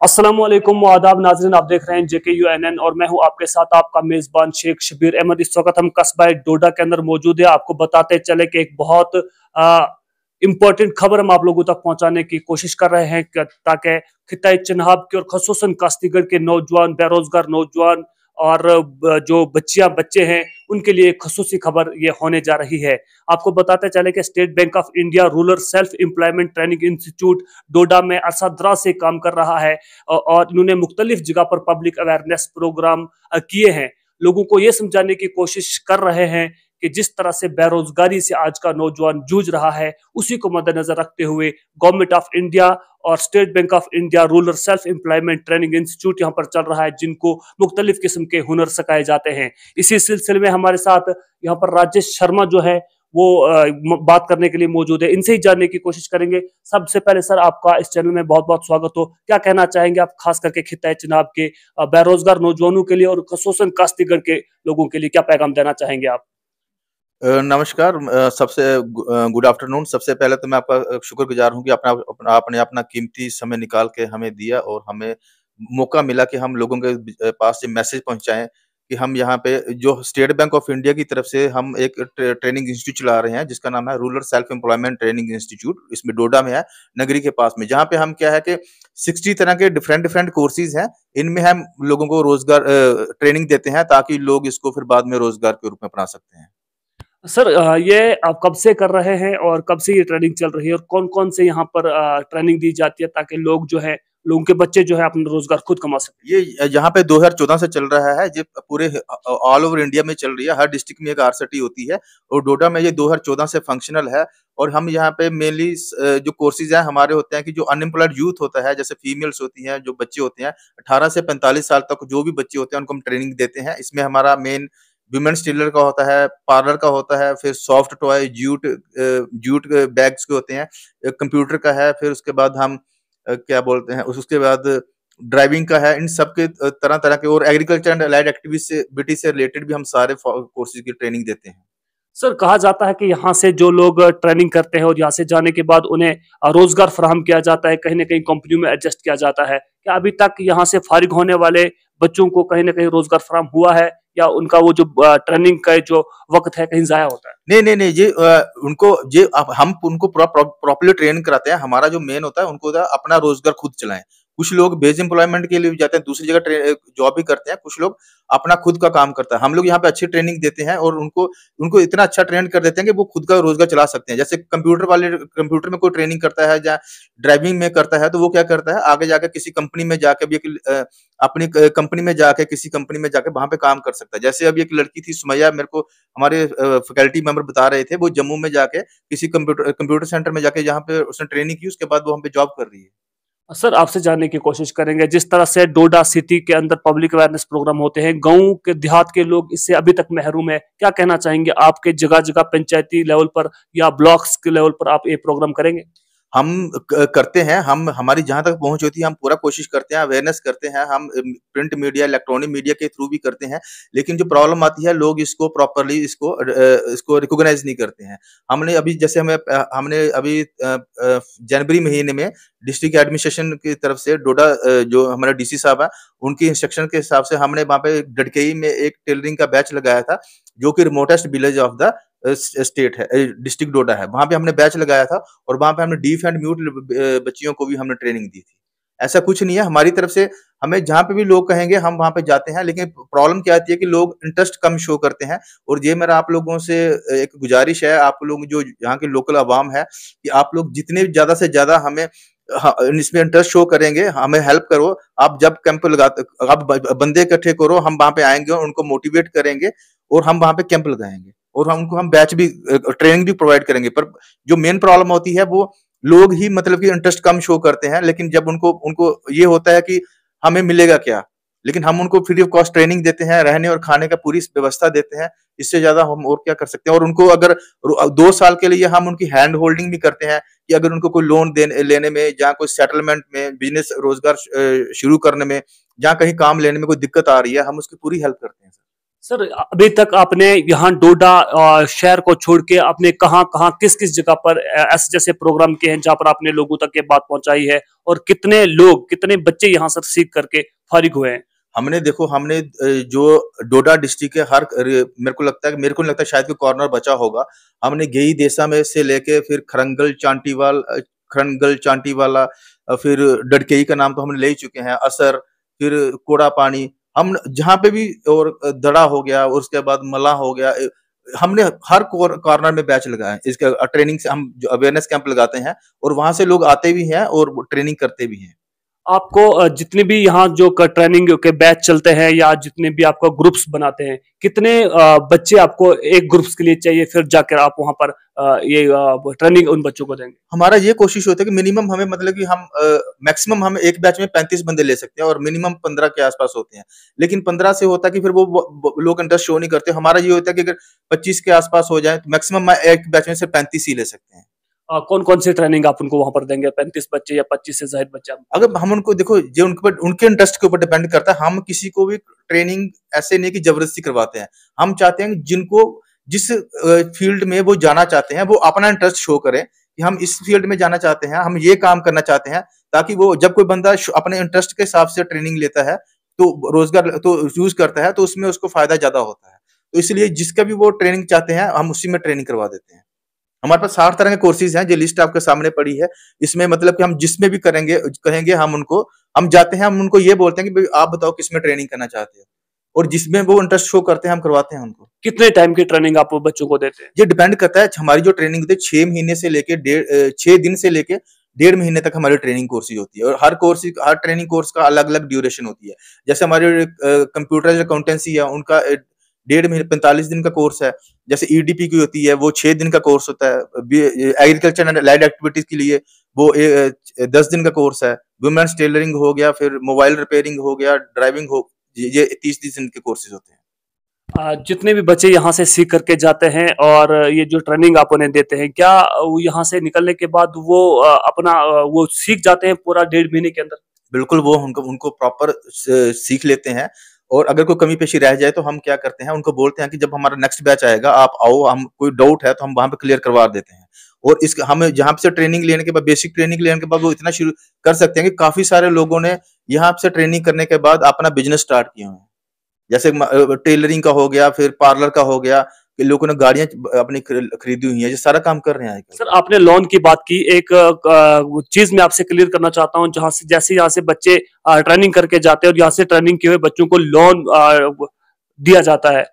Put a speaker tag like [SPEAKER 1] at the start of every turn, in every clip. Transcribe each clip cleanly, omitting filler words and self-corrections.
[SPEAKER 1] अस्सलाम वालेकुम आदाब नाज़रीन, आप देख रहे हैं JKUNN और मैं हूं आपके साथ आपका मेज़बान शेख शबीर अहमद। इस वक्त हम कस्बा डोडा के अंदर मौजूद है। आपको बताते चले कि एक बहुत इंपॉर्टेंट खबर हम आप लोगों तक पहुंचाने की कोशिश कर रहे हैं ताकि खिताए चिनाब के और खसूसन काश्तीगढ़ के नौजवान, बेरोजगार नौजवान और जो बच्चे हैं उनके लिए एक खसूसी खबर ये होने जा रही है। आपको बताते चले कि State Bank of India rural self employment training institute Doda में अरसा दराज से काम कर रहा है और इन्होंने मुख्तलिफ जगह पर पब्लिक अवेयरनेस प्रोग्राम किए हैं। लोगों को ये समझाने की कोशिश कर रहे हैं कि जिस तरह से बेरोजगारी से आज का नौजवान जूझ रहा है, उसी को मद्देनजर रखते हुए गवर्नमेंट ऑफ इंडिया और state Bank of India rural self employment training institute यहाँ पर चल रहा है, जिनको मुख्तलिफ किस्म के हुनर सिखाए जाते हैं। इसी सिलसिले में हमारे साथ यहाँ पर राजेश शर्मा जो है वो बात करने के लिए मौजूद है। इनसे ही जानने की कोशिश करेंगे। सबसे पहले सर, आपका इस चैनल में बहुत बहुत स्वागत हो। क्या कहना चाहेंगे आप खास करके खिताए चिनाब के बेरोजगार नौजवानों के लिए और खसूसन काश्तीगढ़ के लोगों के लिए क्या पैगाम देना चाहेंगे आप?
[SPEAKER 2] नमस्कार। सबसे गुड आफ्टरनून। सबसे पहले तो मैं आपका शुक्रगुजार हूँ कि आपने अपना कीमती समय निकाल के हमें दिया और हमें मौका मिला कि हम लोगों के पास ये मैसेज पहुंचाएं कि हम यहाँ पे जो स्टेट बैंक ऑफ इंडिया की तरफ से हम एक ट्रेनिंग इंस्टीट्यूट चला रहे हैं जिसका नाम है rural self employment training institute. इसमें डोडा में है, नगरी के पास में, जहाँ पे हम क्या है कि 60 तरह के डिफरेंट डिफरेंट कोर्सेज हैं। इनमें हम लोगों को रोजगार ट्रेनिंग देते हैं ताकि लोग इसको फिर बाद में रोजगार के रूप में अपना सकते हैं।
[SPEAKER 1] सर, ये आप कब से कर रहे हैं और कब से ये ट्रेनिंग चल रही है और कौन कौन से यहाँ पर ट्रेनिंग दी जाती है ताकि लोग जो है, लोगों के बच्चे जो है अपना रोजगार खुद कमा सके?
[SPEAKER 2] ये यहाँ पे 2014 से चल रहा है। ये पूरे ऑल ओवर इंडिया में चल रही है। हर डिस्ट्रिक्ट में एक आरसीटी होती है और डोडा में ये 2014 से फंक्शनल है। और हम यहाँ पे मेनली जो कोर्सेज हैं हमारे होते हैं कि जो अनएम्प्लॉयड यूथ होता है, जैसे फीमेल्स होती हैं, जो बच्चे होते हैं 18 से 45 साल तक, जो भी बच्चे होते हैं उनको हम ट्रेनिंग देते हैं। इसमें हमारा मेन विमेन्स टेलर का होता है, पार्लर का होता है, फिर सॉफ्ट टॉय, जूट बैग्स के होते हैं, कंप्यूटर का है, फिर उसके बाद हम क्या बोलते हैं उसके बाद ड्राइविंग का है। इन सब के तरह तरह के और एग्रीकल्चर एंड अलाइड एक्टिविटी से रिलेटेड भी हम सारे कोर्सेज की ट्रेनिंग देते हैं।
[SPEAKER 1] सर, कहा जाता है कि यहाँ से जो लोग ट्रेनिंग करते हैं और यहाँ से जाने के बाद उन्हें रोजगार फराहम किया जाता है, कहीं ना कहीं कंपनियों में एडजस्ट किया जाता है। क्या अभी तक यहाँ से फारिग होने वाले बच्चों को कहीं ना कहीं रोजगार फराहम हुआ है या उनका वो जो ट्रेनिंग का जो वक्त है कहीं जाया होता है?
[SPEAKER 2] नहीं नहीं नहीं, ये उनको हम उनको प्रॉपर्ली ट्रेन कराते हैं। हमारा जो मेन होता है उनको होता है अपना रोजगार खुद चलाएं। कुछ लोग बेस एम्प्लॉयमेंट के लिए भी जाते हैं, दूसरी जगह जॉब भी करते हैं। कुछ लोग अपना खुद का काम करता है। हम लोग यहाँ पे अच्छी ट्रेनिंग देते हैं और उनको उनको इतना अच्छा ट्रेन कर देते हैं कि वो खुद का रोजगार चला सकते हैं। जैसे कंप्यूटर में कोई ट्रेनिंग करता है या ड्राइविंग में करता है, तो वो क्या करता है, आगे जाकर किसी कंपनी में जाके भी अपनी कंपनी में जाके किसी कंपनी में जाके वहां पे काम कर सकता है। जैसे अभी एक लड़की थी सुमैया, मेरे को हमारे फैकल्टी मेंबर बता रहे थे, वो जम्मू में जाके किसी कंप्यूटर सेंटर में जाके जहाँ पे उसने ट्रेनिंग की, उसके बाद वो हम पे जॉब कर रही है।
[SPEAKER 1] सर, आपसे जानने की कोशिश करेंगे, जिस तरह से डोडा सिटी के अंदर पब्लिक अवेयरनेस प्रोग्राम होते हैं, गांव के देहात के लोग इससे अभी तक महरूम है। क्या कहना चाहेंगे? आपके जगह जगह पंचायती लेवल पर या ब्लॉक्स के लेवल पर आप ये प्रोग्राम करेंगे?
[SPEAKER 2] हम करते हैं। हम हमारी जहाँ तक पहुँच होती है हम पूरा कोशिश करते हैं, अवेयरनेस करते हैं। हम प्रिंट मीडिया, इलेक्ट्रॉनिक मीडिया के थ्रू भी करते हैं। लेकिन जो प्रॉब्लम आती है, लोग इसको प्रॉपर्ली इसको रिकॉग्नाइज नहीं करते हैं। हमने अभी जनवरी महीने में डिस्ट्रिक्ट एडमिनिस्ट्रेशन की तरफ से डोडा जो हमारे डीसी साहब है, उनकी इंस्ट्रक्शन के हिसाब से हमने वहाँ पे डडकेई में एक टेलरिंग का बैच लगाया था, जो कि remotest village of the state है, डिस्ट्रिक्ट डोडा है। वहां पे हमने बैच लगाया था और वहां पे हमने डीफ एंड म्यूट बच्चियों को भी हमने ट्रेनिंग दी थी। ऐसा कुछ नहीं है हमारी तरफ से। हमें जहाँ पे भी लोग कहेंगे हम वहां पे जाते हैं। लेकिन प्रॉब्लम क्या आती है कि लोग इंटरेस्ट कम शो करते हैं। और ये मेरा आप लोगों से एक गुजारिश है, आप लोग जो यहाँ के लोकल अवाम है, कि आप लोग जितने ज्यादा से ज्यादा हमें इसमें इंटरेस्ट शो करेंगे, हमें हेल्प करो। आप जब कैंप लगाते, आप बंदे इकट्ठे करो, हम वहां पे आएंगे और उनको मोटिवेट करेंगे और हम वहां पे कैंप लगाएंगे और हम बैच भी, ट्रेनिंग भी प्रोवाइड करेंगे। पर जो मेन प्रॉब्लम होती है वो लोग ही मतलब कि इंटरेस्ट कम शो करते हैं। लेकिन जब उनको उनको ये होता है कि हमें मिलेगा क्या, लेकिन हम उनको फ्री ऑफ कॉस्ट ट्रेनिंग देते हैं, रहने और खाने का पूरी व्यवस्था देते हैं। इससे ज्यादा हम और क्या कर सकते हैं। और उनको अगर 2 साल के लिए हम उनकी हैंड होल्डिंग भी करते हैं कि अगर उनको कोई लोन लेने में, जहाँ कोई सेटलमेंट में, बिजनेस रोजगार शुरू करने में, जहाँ कहीं काम लेने में कोई दिक्कत आ रही है, हम उसकी पूरी हेल्प करते हैं।
[SPEAKER 1] सर अभी तक आपने यहाँ डोडा शहर को छोड़ के आपने कहाँ कहाँ किस किस जगह पर ऐसे जैसे प्रोग्राम किए हैं जहाँ पर आपने लोगों तक ये बात पहुंचाई है, और कितने लोग कितने बच्चे यहाँ से सीख करके फारिग हुए हैं?
[SPEAKER 2] हमने देखो हमने जो डोडा डिस्ट्रिक्ट के हर मेरे को नहीं लगता शायद कोई कॉर्नर बचा होगा। हमने गेई देसा में से लेके फिर खरंगल चांटीवाला, फिर डडकेई का नाम तो हमने ले ही चुके हैं, असर, फिर कोड़ा पानी, हम जहाँ पे भी, और दड़ा हो गया और उसके बाद मला हो गया, हमने हर कॉर्नर में बैच लगाए हैं। इसका ट्रेनिंग से हम जो अवेयरनेस कैंप लगाते हैं और वहां से लोग आते भी हैं और ट्रेनिंग करते भी हैं।
[SPEAKER 1] आपको जितने भी यहाँ जो ट्रेनिंग के बैच चलते हैं या जितने भी आपको ग्रुप्स बनाते हैं, कितने बच्चे आपको एक ग्रुप्स के लिए चाहिए, फिर जाकर आप वहां पर ये ट्रेनिंग उन बच्चों को देंगे?
[SPEAKER 2] हमारा ये कोशिश होता है कि मिनिमम हमें मतलब कि हम मैक्सिमम हम एक बैच में 35 बंदे ले सकते हैं और मिनिमम 15 के आसपास होते हैं। लेकिन 15 से होता है कि फिर वो लोग इंटरेस्ट शो नहीं करते। हमारा ये होता है कि अगर 25 के आसपास हो जाए तो मैक्सिमम एक बैच में से 35 ही ले सकते हैं।
[SPEAKER 1] कौन कौन सी ट्रेनिंग आप उनको वहां पर देंगे? 35 बच्चे या 25 से ज्यादा बच्चे?
[SPEAKER 2] अगर हम उनको देखो, जो उनके इंटरेस्ट के ऊपर डिपेंड करता है। हम किसी को भी ट्रेनिंग ऐसे नहीं कि जबरदस्ती करवाते हैं। हम चाहते हैं जिनको जिस फील्ड में वो जाना चाहते हैं वो अपना इंटरेस्ट शो करें कि हम इस फील्ड में जाना चाहते हैं, हम ये काम करना चाहते हैं, ताकि वो जब कोई बंदा अपने इंटरेस्ट के हिसाब से ट्रेनिंग लेता है तो रोजगार तो यूज करता है तो उसमें उसको फायदा ज्यादा होता है। तो इसलिए जिसका भी वो ट्रेनिंग चाहते हैं हम उसी में ट्रेनिंग करवा देते हैं। हमारे पास 60 तरह के कोर्सेज हैं, जो लिस्ट आपके सामने पड़ी है। इसमें मतलब कि हम जिसमें भी कहेंगे हम जाते हैं, हम उनको ये बोलते हैं कि भाई आप बताओ किसमें ट्रेनिंग करना चाहते हो, और जिसमें वो इंटरेस्ट शो करते हैं हम करवाते हैं उनको।
[SPEAKER 1] कितने टाइम की ट्रेनिंग आप बच्चों को देते हैं?
[SPEAKER 2] ये डिपेंड करता है। हमारी जो ट्रेनिंग होती है 6 महीने से लेके 6 दिन से लेके 1.5 महीने तक हमारी ट्रेनिंग कोर्सेज होती है, और हर ट्रेनिंग कोर्स का अलग अलग ड्यूरेशन होती है। जैसे हमारे कंप्यूटर अकाउंटेंसी है, उनका 1.5 महीने 45 दिन का कोर्स है। जैसे ईडीपी की होती है वो 6 दिन का कोर्स होता है। एग्रीकल्चर एंड अलाइड एक्टिविटीज के लिए वो 10 दिन का कोर्स है। वुमेन्स टेलरिंग हो गया, फिर मोबाइल रिपेयरिंग हो गया, ड्राइविंग हो, ये 30 दिन के कोर्सेज होते हैं।
[SPEAKER 1] जितने भी बच्चे यहाँ से सीख करके जाते हैं और ये जो ट्रेनिंग आप उन्हें देते हैं, क्या वो यहाँ से निकलने के बाद वो अपना वो सीख जाते हैं पूरा 1.5 महीने के अंदर?
[SPEAKER 2] बिल्कुल, वो उनको प्रॉपर सीख लेते हैं। और अगर कोई कमी पेशी रह जाए तो हम क्या करते हैं, उनको बोलते हैं कि जब हमारा नेक्स्ट बैच आएगा आप आओ, हम कोई डाउट है तो हम वहां पे क्लियर करवा देते हैं। और इस हम जहाँ से ट्रेनिंग लेने के बाद, बेसिक ट्रेनिंग लेने के बाद वो इतना शुरू कर सकते हैं कि काफी सारे लोगों ने यहाँ से ट्रेनिंग करने के बाद अपना बिजनेस स्टार्ट किए हुए हैं। जैसे टेलरिंग का हो गया, फिर पार्लर का हो गया, कि लोगों ने गाड़ियां अपनी खरीदी हुई हैं, ये सारा काम कर रहे हैं आजकल।
[SPEAKER 1] सर आपने लोन की बात की, एक चीज मैं आपसे क्लियर करना चाहता हूँ, जहां से जैसे यहाँ से बच्चे ट्रेनिंग करके जाते हैं और यहाँ से ट्रेनिंग किए हुए बच्चों को लोन दिया जाता है,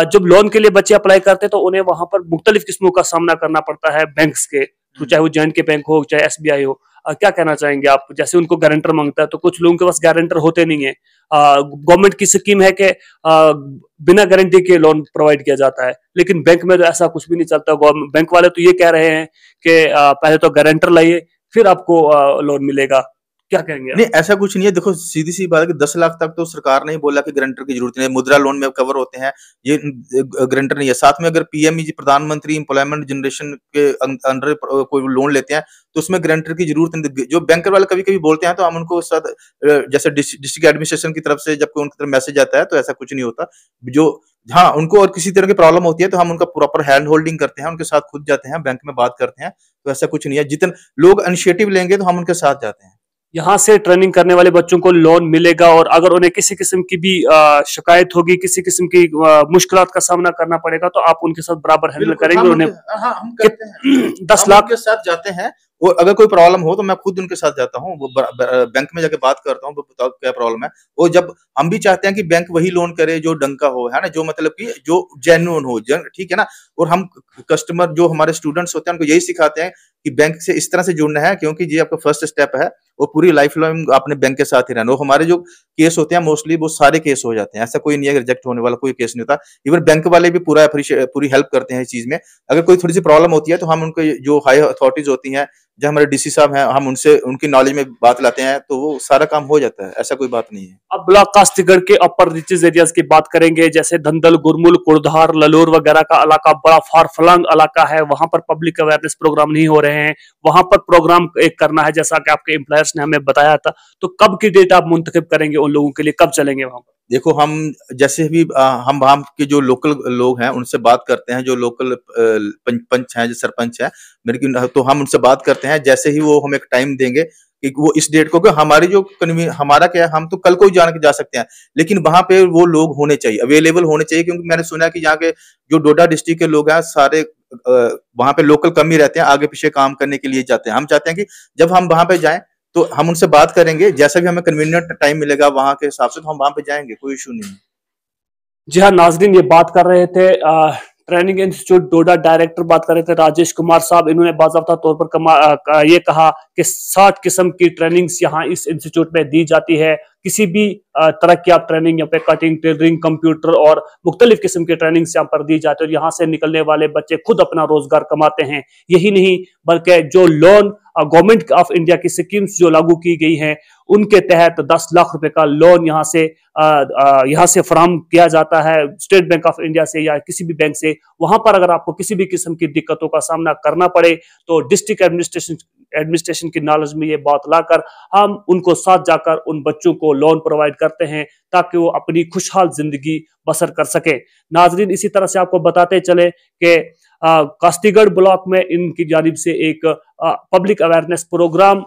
[SPEAKER 1] जब लोन के लिए बच्चे अप्लाई करते हैं तो उन्हें वहां पर मुख्तलिफ किस्मों का सामना करना पड़ता है बैंक्स के थ्रू, चाहे वो J&K बैंक हो चाहे SBI हो। क्या कहना चाहेंगे आप? जैसे उनको गारंटर मांगता है तो कुछ लोगों के पास गारंटर होते नहीं है। गवर्नमेंट की स्कीम है कि बिना गारंटी के लोन प्रोवाइड किया जाता है, लेकिन बैंक में तो ऐसा कुछ भी नहीं चलता। बैंक वाले तो ये कह रहे हैं कि पहले तो गारंटर लाइए फिर आपको लोन मिलेगा। क्या कहेंगे आप?
[SPEAKER 2] नहीं, ऐसा कुछ नहीं है। देखो सीधी सी बात है कि 10 लाख तक तो सरकार ने ही बोला कि गारंटर की जरूरत नहीं है, मुद्रा लोन में कवर होते हैं, ये गारंटर नहीं है। साथ में अगर PME प्रधानमंत्री एम्प्लॉयमेंट जनरेशन के अंडर कोई लोन लेते हैं तो उसमें गारंटर की जरूरत नहीं। जो बैंकर वाले कभी कभी बोलते हैं तो हम उनको साथ जैसे डिस्ट्रिक्ट एडमिनिस्ट्रेशन की तरफ से जब कोई उनकी तरफ मैसेज आता है तो ऐसा कुछ नहीं होता। जो हाँ, उनको और किसी तरह की प्रॉब्लम होती है तो हम उनका प्रॉपर हैंड होल्डिंग करते हैं, उनके साथ खुद जाते हैं, बैंक में बात करते हैं। तो ऐसा कुछ नहीं है। जितने लोग इनिशिएटिव लेंगे तो हम उनके साथ जाते हैं।
[SPEAKER 1] यहाँ से ट्रेनिंग करने वाले बच्चों को लोन मिलेगा, और अगर उन्हें किसी किस्म की भी शिकायत होगी, किसी किस्म की मुश्किलात का सामना करना पड़ेगा तो आप उनके साथ बराबर हैंडल करेंगे उन्हें?
[SPEAKER 2] हाँ, हम करते हैं।
[SPEAKER 1] 10
[SPEAKER 2] हम
[SPEAKER 1] लाख
[SPEAKER 2] उनके साथ जाते हैं, और अगर कोई प्रॉब्लम हो तो मैं खुद उनके साथ जाता हूँ, वो बैंक में जाके बात करता हूँ, बताओ क्या प्रॉब्लम है। और जब हम भी चाहते हैं कि बैंक वही लोन करे जो ढंग का हो, है ना, जो मतलब कि जो जेन्युइन हो, ठीक है ना। और हम कस्टमर जो हमारे स्टूडेंट्स होते हैं उनको यही सिखाते हैं कि बैंक से इस तरह से जुड़ना है, क्योंकि ये आपका फर्स्ट स्टेप है, वो पूरी लाइफ लॉन्ग आपने बैंक के साथ ही रहना। वो हमारे जो केस होते हैं मोस्टली वो सारे केस हो जाते हैं, ऐसा कोई नहीं है रिजेक्ट होने वाला कोई केस नहीं होता। इवन बैंक वाले भी पूरी हेल्प करते हैं इस चीज में। अगर कोई थोड़ी सी प्रॉब्लम होती है तो हम उनको, जो हाई अथॉरिटीज होती हैं, जो हमारे DC साहब हैं, हम उनसे उनकी नॉलेज में बात लाते हैं तो वो सारा काम हो जाता है, ऐसा कोई बात नहीं है।
[SPEAKER 1] अब ब्लॉक कास्टिगढ़ के अपर रिचेज एरियाज की बात करेंगे, जैसे धंधल, गुरमुल, कुड़धार, ललोर वगैरह का इलाका बड़ा फार फ्लंग इलाका है। वहां पर पब्लिक अवेयरनेस प्रोग्राम नहीं हो रहे हैं, वहां पर प्रोग्राम एक करना है जैसा कि आपके एम्प्लॉयर्स ने हमें बताया था। तो कब की डेट आप मुंतखब करेंगे उन लोगों के लिए, कब चलेंगे वहां पर?
[SPEAKER 2] देखो हम जैसे भी हम वहाँ के जो लोकल लोग हैं उनसे बात करते हैं, जो लोकल पंच हैं, जो सरपंच है मेरे की, तो हम उनसे बात करते हैं। जैसे ही वो हमें एक टाइम देंगे कि वो इस डेट को, हमारी जो हमारा क्या है, हम तो कल को ही जान के जा सकते हैं, लेकिन वहां पे वो लोग होने चाहिए, अवेलेबल होने चाहिए, क्योंकि मैंने सुना है कि यहाँ के जो डोडा डिस्ट्रिक्ट के लोग हैं सारे वहां पे लोकल कम ही रहते हैं, आगे पीछे काम करने के लिए जाते हैं। हम चाहते हैं कि जब हम वहां पे जाएं तो हम उनसे बात करेंगे, जैसा भी हमें कन्वीनियंट टाइम मिलेगा वहां के हिसाब से, तो हम वहां पे जाएंगे, कोई इशू नहीं है।
[SPEAKER 1] जी हाँ नाजरीन, ये बात कर रहे थे ट्रेनिंग इंस्टीट्यूट डोडा डायरेक्टर बात कर रहे थे राजेश कुमार साहब। इन्होंने बाज़ाब्ता तौर पर ये कहा कि 60 किस्म की ट्रेनिंग्स यहाँ इस इंस्टीट्यूट में दी जाती है। किसी भी तरह की आप ट्रेनिंग यहाँ पे कटिंग, टेलरिंग, कंप्यूटर और मुख्तलिफ किस्म की ट्रेनिंग्स यहाँ पर दी जाती है और यहाँ से निकलने वाले बच्चे खुद अपना रोजगार कमाते हैं। यही नहीं बल्कि जो लोन गवर्नमेंट ऑफ इंडिया की स्कीम्स जो लागू की गई हैं उनके तहत 10 लाख रुपए का लोन यहाँ से फराहम किया जाता है, स्टेट बैंक ऑफ इंडिया से या किसी भी बैंक से। वहां पर अगर आपको किसी भी किस्म की दिक्कतों का सामना करना पड़े तो डिस्ट्रिक्ट एडमिनिस्ट्रेशन की नॉलेज में ये बात लाकर हम उनको साथ जाकर उन बच्चों को लोन प्रोवाइड करते हैं ताकि वो अपनी खुशहाल जिंदगी बसर कर सके। नाजरीन, इसी तरह से आपको बताते चले कि कास्तीगढ़ ब्लॉक में इनकी जानिब से एक पब्लिक अवेयरनेस प्रोग्राम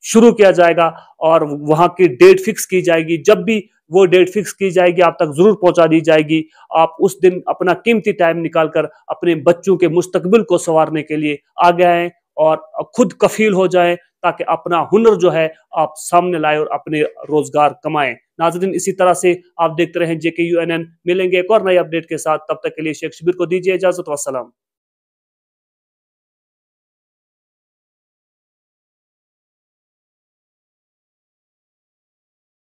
[SPEAKER 1] शुरू किया जाएगा और वहां की डेट फिक्स की जाएगी। जब भी वो डेट फिक्स की जाएगी आप तक जरूर पहुंचा दी जाएगी। आप उस दिन अपना कीमती टाइम निकालकर अपने बच्चों के मुस्तकबिल को संवारने के लिए आगे आए और खुद कफील हो जाएं ताकि अपना हुनर जो है आप सामने लाए और अपने रोजगार कमाएं। नाज़रीन, इसी तरह से आप देखते रहें JKUNN। मिलेंगे एक और नई अपडेट के साथ, तब तक के लिए शेख शबीर को दीजिए इजाजत। वस्सलाम।